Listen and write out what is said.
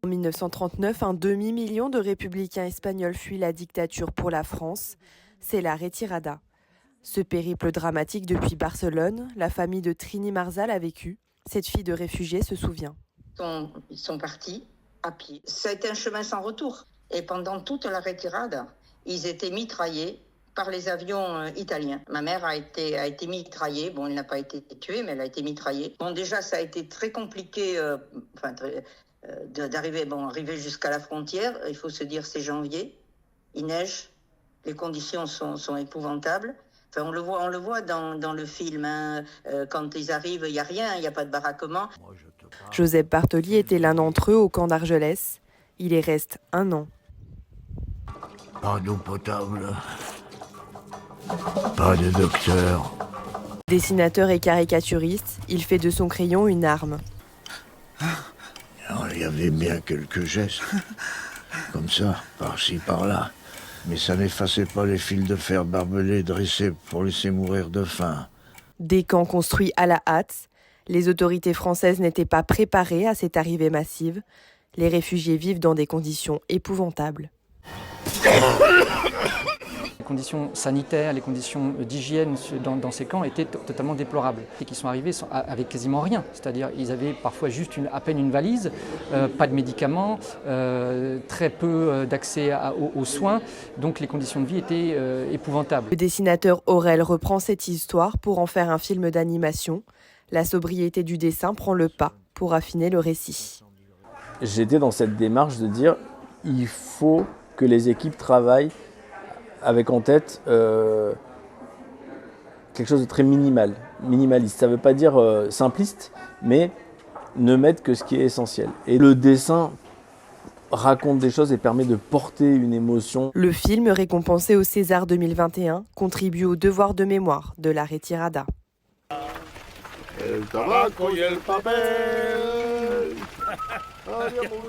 En 1939, un demi-million de républicains espagnols fuient la dictature pour la France. C'est la retirada. Ce périple dramatique depuis Barcelone, la famille de Trini Marzal a vécu. Cette fille de réfugiés se souvient. Ils sont partis à pied. Ça a été un chemin sans retour. Et pendant toute la retirada, ils étaient mitraillés par les avions italiens. Ma mère a été mitraillée. Bon, elle n'a pas été tuée, mais elle a été mitraillée. Bon, déjà, ça a été très compliqué arriver jusqu'à la frontière. Il faut se dire, c'est janvier. Il neige. Les conditions sont épouvantables. Enfin, on le voit dans le film. Quand ils arrivent, il n'y a rien, il n'y a pas de baraquement. Joseph Bartoli était l'un d'entre eux au camp d'Argelès. Il y reste 1 an. Pas d'eau potable, pas de docteur. Dessinateur et caricaturiste, il fait de son crayon une arme. Alors, il y avait bien quelques gestes, comme ça, par-ci, par-là. Mais ça n'effaçait pas les fils de fer barbelés dressés pour laisser mourir de faim. Des camps construits à la hâte, les autorités françaises n'étaient pas préparées à cette arrivée massive. Les réfugiés vivent dans des conditions épouvantables. Les conditions sanitaires, les conditions d'hygiène dans ces camps étaient totalement déplorables. Et qui sont arrivés avec quasiment rien, c'est-à-dire ils avaient parfois juste à peine une valise, pas de médicaments, très peu d'accès aux soins, donc les conditions de vie étaient épouvantables. Le dessinateur Aurel reprend cette histoire pour en faire un film d'animation. La sobriété du dessin prend le pas pour affiner le récit. J'étais dans cette démarche de dire il faut que les équipes travaillent avec en tête quelque chose de très minimaliste. Ça ne veut pas dire simpliste, mais ne mettre que ce qui est essentiel. Et le dessin raconte des choses et permet de porter une émotion. Le film, récompensé au César 2021, contribue au devoir de mémoire de la retirada. El tabaco y el papel.